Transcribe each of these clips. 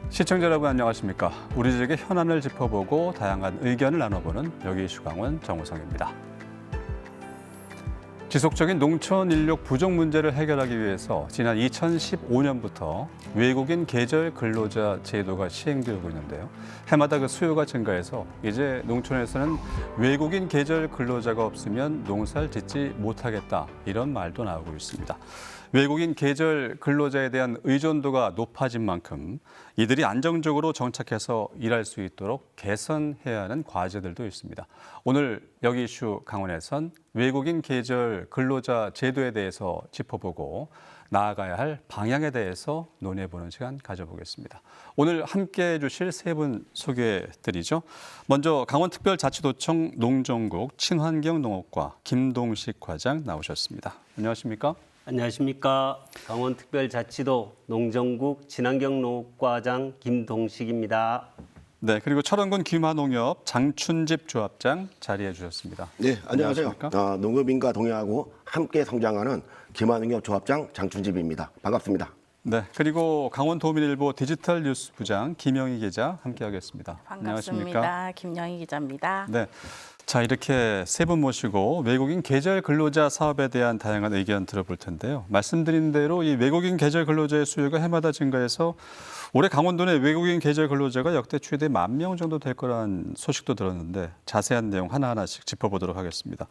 시청자 여러분 안녕하십니까? 우리 지역의 현안을 짚어보고 다양한 의견을 나눠보는 여기 이슈강원 정우성입니다. 지속적인 농촌 인력 부족 문제를 해결하기 위해서 지난 2015년부터 외국인 계절 근로자 제도가 시행되고 있는데요. 해마다 그 수요가 증가해서 이제 농촌에서는 외국인 계절 근로자가 없으면 농사를 짓지 못하겠다 이런 말도 나오고 있습니다. 외국인 계절 근로자에 대한 의존도가 높아진 만큼 이들이 안정적으로 정착해서 일할 수 있도록 개선해야 하는 과제들도 있습니다. 오늘 여기 이슈 강원에선 외국인 계절 근로자 제도에 대해서 짚어보고 나아가야 할 방향에 대해서 논의해보는 시간 가져보겠습니다. 오늘 함께해 주실 세 분 소개해드리죠. 먼저 강원특별자치도청 농정국 친환경농업과 김동식 과장 나오셨습니다. 안녕하십니까? 안녕하십니까. 강원특별자치도 농정국 친환경농업과장 김동식입니다. 네, 그리고 철원군 귀마농협 장춘집 조합장 자리해 주셨습니다. 네, 안녕하세요. 농업인과 동행하고 함께 성장하는 귀마농협 조합장 장춘집입니다. 반갑습니다. 네, 그리고 강원도민일보 디지털 뉴스 부장 김영희 기자 함께하겠습니다. 반갑습니다. 김영희 기자입니다. 네. 자, 이렇게 세 분 모시고 외국인 계절 근로자 사업에 대한 다양한 의견 들어볼 텐데요. 말씀드린 대로 이 외국인 계절 근로자의 수요가 해마다 증가해서 올해 강원도 내 외국인 계절 근로자가 역대 최대 10,000명 정도 될 거란 소식도 들었는데 자세한 내용 하나하나씩 짚어보도록 하겠습니다.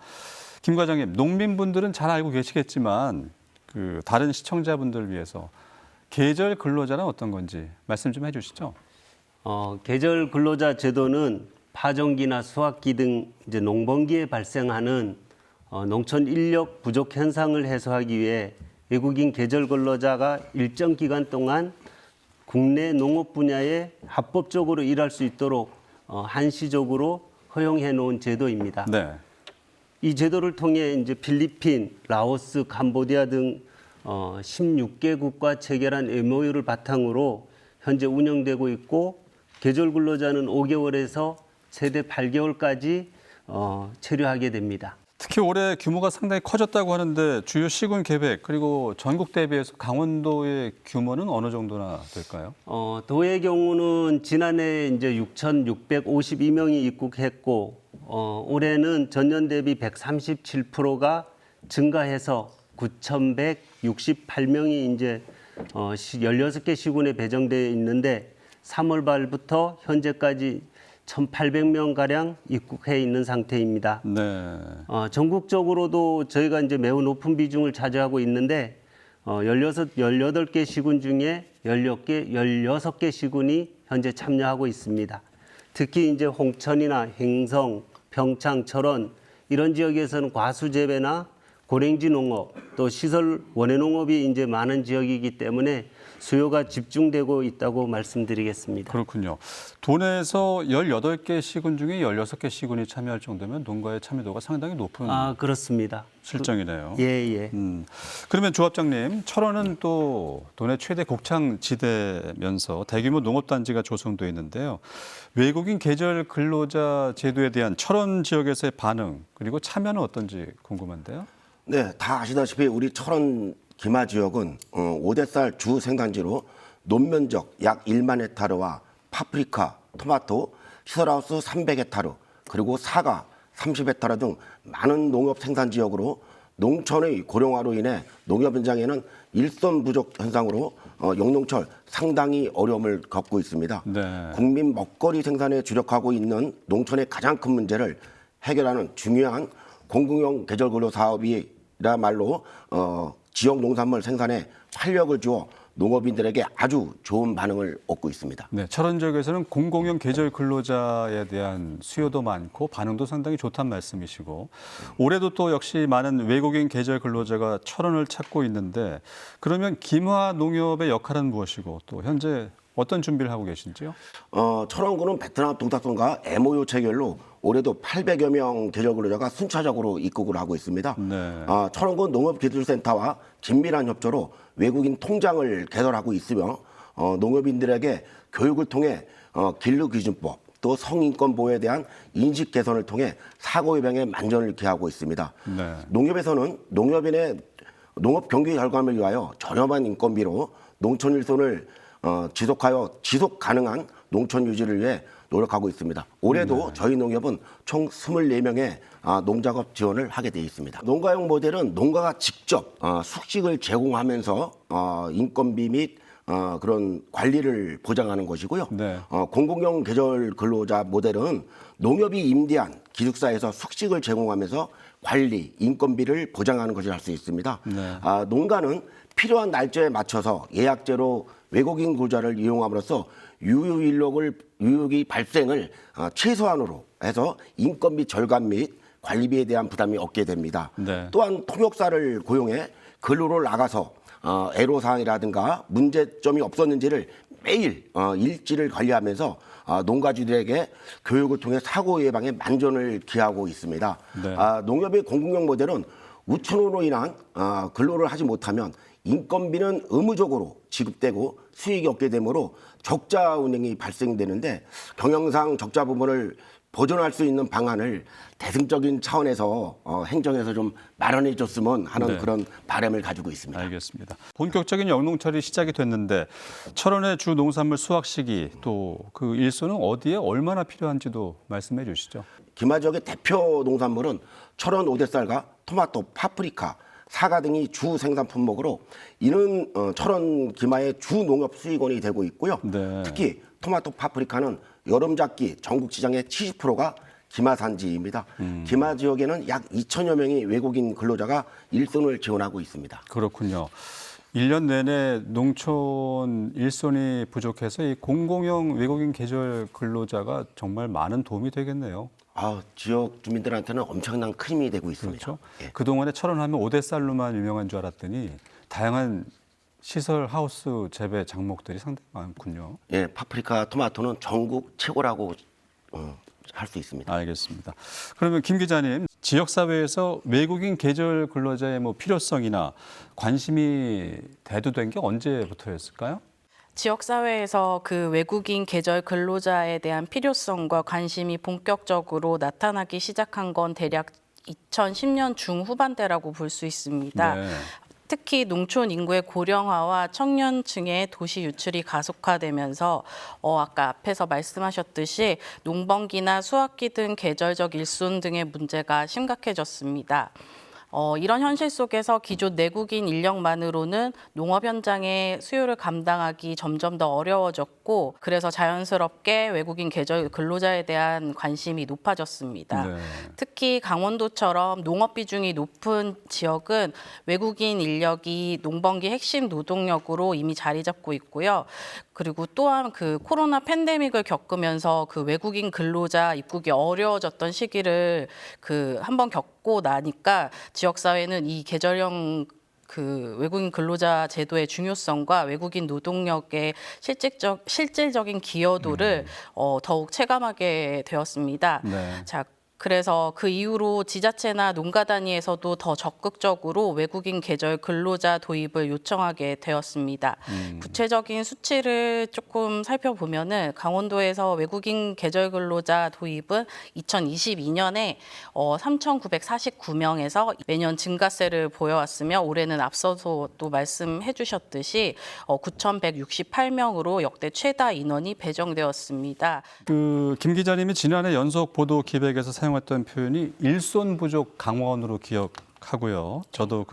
김 과장님, 농민분들은 잘 알고 계시겠지만 그 다른 시청자분들을 위해서 계절 근로자는 어떤 건지 말씀 좀 해주시죠. 계절 근로자 제도는 파종기나 수확기 등 이제 농번기에 발생하는 농촌 인력 부족 현상을 해소하기 위해 외국인 계절 근로자가 일정 기간 동안 국내 농업 분야에 합법적으로 일할 수 있도록 한시적으로 허용해 놓은 제도입니다. 네. 이 제도를 통해 이제 필리핀, 라오스, 캄보디아 등 16개국과 체결한 MOU를 바탕으로 현재 운영되고 있고 계절 근로자는 5개월에서 최대 8개월까지 체류하게 됩니다. 특히 올해 규모가 상당히 커졌다고 하는데 주요 시군 계획 그리고 전국 대비해서 강원도의 규모는 어느 정도나 될까요? 도의 경우는 지난해 이제 6,652명이 입국했고 올해는 전년 대비 137%가 증가해서 9,168명이 이제 16개 시군에 배정되어 있는데 3월 말부터 현재까지 1,800명 가량 입국해 있는 상태입니다. 네. 전국적으로도 저희가 이제 매우 높은 비중을 차지하고 있는데 18개 시군 중에 16개 시군이 현재 참여하고 있습니다. 특히 이제 홍천이나 행성, 평창, 철원 이런 지역에서는 과수 재배나 고랭지 농업 또 시설 원예 농업이 이제 많은 지역이기 때문에 수요가 집중되고 있다고 말씀드리겠습니다. 그렇군요. 도내에서 18개 시군 중에 16개 시군이 참여할 정도면 농가의 참여도가 상당히 높은 그렇습니다. 실정이네요. 예. 그러면 조합장님, 철원은 또 도내 최대 곡창지대면서 대규모 농업단지가 조성돼 있는데요. 외국인 계절 근로자 제도에 대한 철원 지역에서의 반응 그리고 참여는 어떤지 궁금한데요. 네, 다 아시다시피 우리 철원 기마 지역은 오대쌀 주 생산지로 논면적 약 1만 헥타르와 파프리카, 토마토, 시설하우스 300헥타르, 그리고 사과 30헥타르 등 많은 농업 생산 지역으로 농촌의 고령화로 인해 농업 현장에는 일손 부족 현상으로 영농철 상당히 어려움을 겪고 있습니다. 네. 국민 먹거리 생산에 주력하고 있는 농촌의 가장 큰 문제를 해결하는 중요한 공공형 계절 근로 사업이라말로 지역 농산물 생산에 활력을 주어 농업인들에게 아주 좋은 반응을 얻고 있습니다. 네, 철원 지역에서는 공공형 계절 근로자에 대한 수요도 많고 반응도 상당히 좋다는 말씀이시고 올해도 또 역시 많은 외국인 계절 근로자가 철원을 찾고 있는데 그러면 김화 농협의 역할은 무엇이고 또 현재 어떤 준비를 하고 계신지요? 철원군은 베트남 동탁선과 MOU 체결로 올해도 800여 명 계절 근로자가 순차적으로 입국을 하고 있습니다. 네. 철원군 농업기술센터와 긴밀한 협조로 외국인 통장을 개설하고 있으며 농업인들에게 교육을 통해 근로기준법 또 성인권 보호에 대한 인식 개선을 통해 사고 예방에 만전을 기하고 있습니다. 네. 농협에서는 농업인의 농업 경기 결과를 위하여 저렴한 인건비로 농촌 일손을 지속 가능한 농촌 유지를 위해 노력하고 있습니다. 올해도 저희 농협은 총 24명의 농작업 지원을 하게 되어 있습니다. 농가용 모델은 농가가 직접 숙식을 제공하면서 인건비 및 그런 관리를 보장하는 것이고요. 네. 공공용 계절 근로자 모델은 농협이 임대한 기숙사에서 숙식을 제공하면서 관리, 인건비를 보장하는 것을 할 수 있습니다. 네. 농가는 필요한 날짜에 맞춰서 예약제로 외국인 근로자를 이용함으로써 유효기 발생을 최소한으로 해서 인건비 절감 및 관리비에 대한 부담이 없게 됩니다. 네. 또한 통역사를 고용해 근로를 나가서 애로사항이라든가 문제점이 없었는지를 매일 일지를 관리하면서 농가주들에게 교육을 통해 사고 예방에 만전을 기하고 있습니다. 네. 농협의 공공용 모델은 우천으로 인한 근로를 하지 못하면 인건비는 의무적으로 지급되고 수익이 없게 되므로 적자 운행이 발생되는데 경영상 적자 부분을 보존할 수 있는 방안을 대승적인 차원에서 행정에서 좀 마련해 줬으면 하는 네. 그런 바람을 가지고 있습니다. 알겠습니다. 본격적인 영농철이 시작이 됐는데 철원의 주 농산물 수확 시기 또 그 일소는 어디에 얼마나 필요한지도 말씀해 주시죠. 김하 지역의 대표 농산물은 철원 오대쌀과 토마토, 파프리카, 사과 등이 주 생산 품목으로 이는 철원 김하의 주 농업 수익원이 되고 있고요. 네. 특히 토마토, 파프리카는 여름작기 전국 시장의 70%가 김하 산지입니다. 김하 지역에는 약 2천여 명의 외국인 근로자가 일손을 지원하고 있습니다. 그렇군요. 1년 내내 농촌 일손이 부족해서 이 공공형 외국인 계절 근로자가 정말 많은 도움이 되겠네요. 지역 주민들한테는 엄청난 큰 힘이 되고 있습니다. 그렇죠. 예. 그동안에 철원하면 오대쌀로만 유명한 줄 알았더니 다양한 시설 하우스 재배 작목들이 상당히 많군요. 예, 파프리카, 토마토는 전국 최고라고 할 수 있습니다. 알겠습니다. 그러면 김 기자님, 지역사회에서 외국인 계절 근로자의 뭐 필요성이나 관심이 대두된 게 언제부터였을까요? 지역사회에서 그 외국인 계절 근로자에 대한 필요성과 관심이 본격적으로 나타나기 시작한 건 대략 2010년 중후반대라고 볼 수 있습니다. 네. 특히 농촌 인구의 고령화와 청년층의 도시 유출이 가속화되면서 아까 앞에서 말씀하셨듯이 농번기나 수확기 등 계절적 일손 등의 문제가 심각해졌습니다. 이런 현실 속에서 기존 내국인 인력만으로는 농업 현장의 수요를 감당하기 점점 더 어려워졌고 그래서 자연스럽게 외국인 계절 근로자에 대한 관심이 높아졌습니다. 네. 특히 강원도처럼 농업 비중이 높은 지역은 외국인 인력이 농번기 핵심 노동력으로 이미 자리 잡고 있고요. 그리고 또한 그 코로나 팬데믹을 겪으면서 그 외국인 근로자 입국이 어려워졌던 시기를 한번 겪고 나니까 지역사회는 이 계절형 그 외국인 근로자 제도의 중요성과 외국인 노동력의 실질적인 기여도를 더욱 체감하게 되었습니다. 네. 자, 그래서 그 이후로 지자체나 농가 단위에서도 더 적극적으로 외국인 계절 근로자 도입을 요청하게 되었습니다. 구체적인 수치를 조금 살펴보면은 강원도에서 외국인 계절 근로자 도입은 2022년에 3,949명에서 매년 증가세를 보여왔으며 올해는 앞서서 또 말씀해 주셨듯이 9,168명으로 역대 최다 인원이 배정되었습니다. 김 기자님이 지난해 연속 보도 기획에서 사용했던 표현이 일손 부족 강원으로 기억하고요. 저도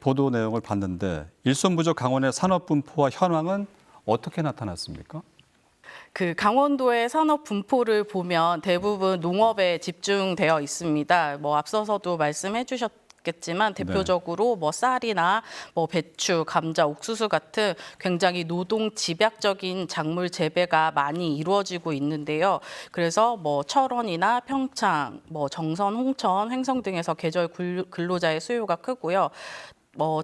보도 내용을 봤는데 일손 부족 강원의 산업 분포와 현황은 어떻게 나타났습니까? 강원도의 산업 분포를 보면 대부분 농업에 집중되어 있습니다. 앞서서도 말씀해 주셨겠지만 대표적으로 쌀이나 배추, 감자, 옥수수 같은 굉장히 노동 집약적인 작물 재배가 많이 이루어지고 있는데요. 그래서 철원이나 평창, 정선, 홍천, 횡성 등에서 계절 근로자의 수요가 크고요.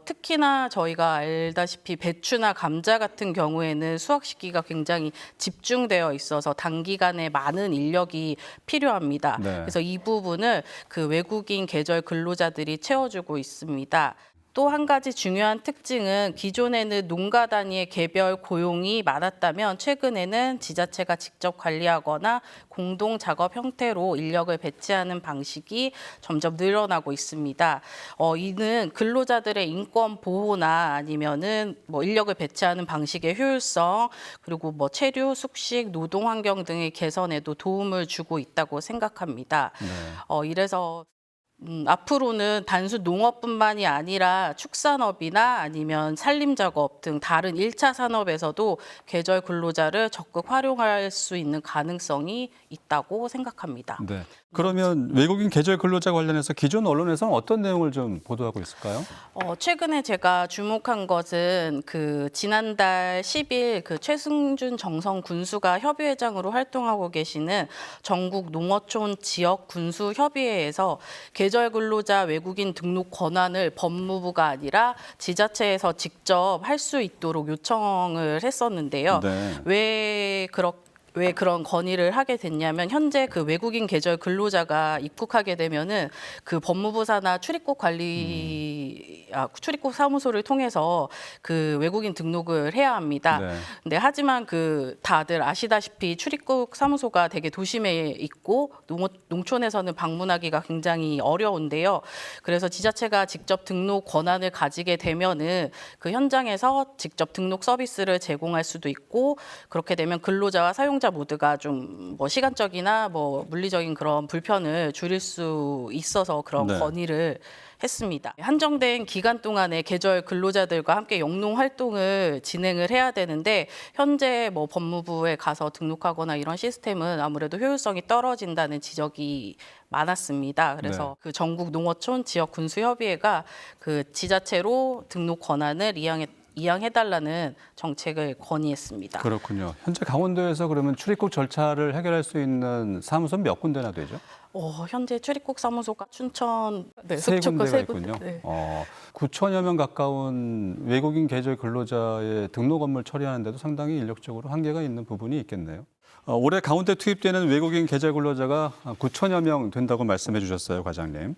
특히나 저희가 알다시피 배추나 감자 같은 경우에는 수확 시기가 굉장히 집중되어 있어서 단기간에 많은 인력이 필요합니다. 네. 그래서 이 부분을 외국인 계절 근로자들이 채워주고 있습니다. 또 한 가지 중요한 특징은 기존에는 농가 단위의 개별 고용이 많았다면 최근에는 지자체가 직접 관리하거나 공동 작업 형태로 인력을 배치하는 방식이 점점 늘어나고 있습니다. 이는 근로자들의 인권 보호나 아니면은 뭐 인력을 배치하는 방식의 효율성 그리고 뭐 체류, 숙식, 노동 환경 등의 개선에도 도움을 주고 있다고 생각합니다. 이래서 앞으로는 단순 농업뿐만이 아니라 축산업이나 아니면 산림작업 등 다른 1차 산업에서도 계절 근로자를 적극 활용할 수 있는 가능성이 있다고 생각합니다. 네. 그러면 외국인 계절 근로자 관련해서 기존 언론에서는 어떤 내용을 좀 보도하고 있을까요? 최근에 제가 주목한 것은 그 지난달 10일 그 최승준 정성 군수가 협의회장으로 활동하고 계시는 전국 농어촌 지역 군수 협의회에서 계절 근로자 외국인 등록 권한을 법무부가 아니라 지자체에서 직접 할 수 있도록 요청을 했었는데요. 네. 왜 그런 건의를 하게 됐냐면 현재 그 외국인 계절 근로자가 입국하게 되면은 그 법무부 산하 출입국 출입국 사무소를 통해서 그 외국인 등록을 해야 합니다. 네. 근데 하지만 그 다들 아시다시피 출입국 사무소가 되게 도심에 있고 농촌에서는 방문하기가 굉장히 어려운데요. 그래서 지자체가 직접 등록 권한을 가지게 되면은 그 현장에서 직접 등록 서비스를 제공할 수도 있고 그렇게 되면 근로자와 사용자 모두가 좀 뭐 시간적이나 뭐 물리적인 그런 불편을 줄일 수 있어서 그런 네. 건의를 했습니다. 한정된 기간 동안에 계절 근로자들과 함께 영농 활동을 진행을 해야 되는데 현재 뭐 법무부에 가서 등록하거나 이런 시스템은 아무래도 효율성이 떨어진다는 지적이 많았습니다. 그래서 그 전국 농어촌 지역 군수협의회가 그 지자체로 등록 권한을 이양해달라는 정책을 건의했습니다. 그렇군요. 현재 강원도에서 그러면 출입국 절차를 해결할 수 있는 사무소는 몇 군데나 되죠? 현재 출입국 사무소가 춘천, 세 속초구 군데가 세 군데. 있군요. 네. 9천여 명 가까운 외국인 계절 근로자의 등록 업무를 처리하는데도 상당히 인력적으로 한계가 있는 부분이 있겠네요. 올해 강원도에 투입되는 외국인 계절 근로자가 9천여 명 된다고 말씀해 주셨어요, 과장님.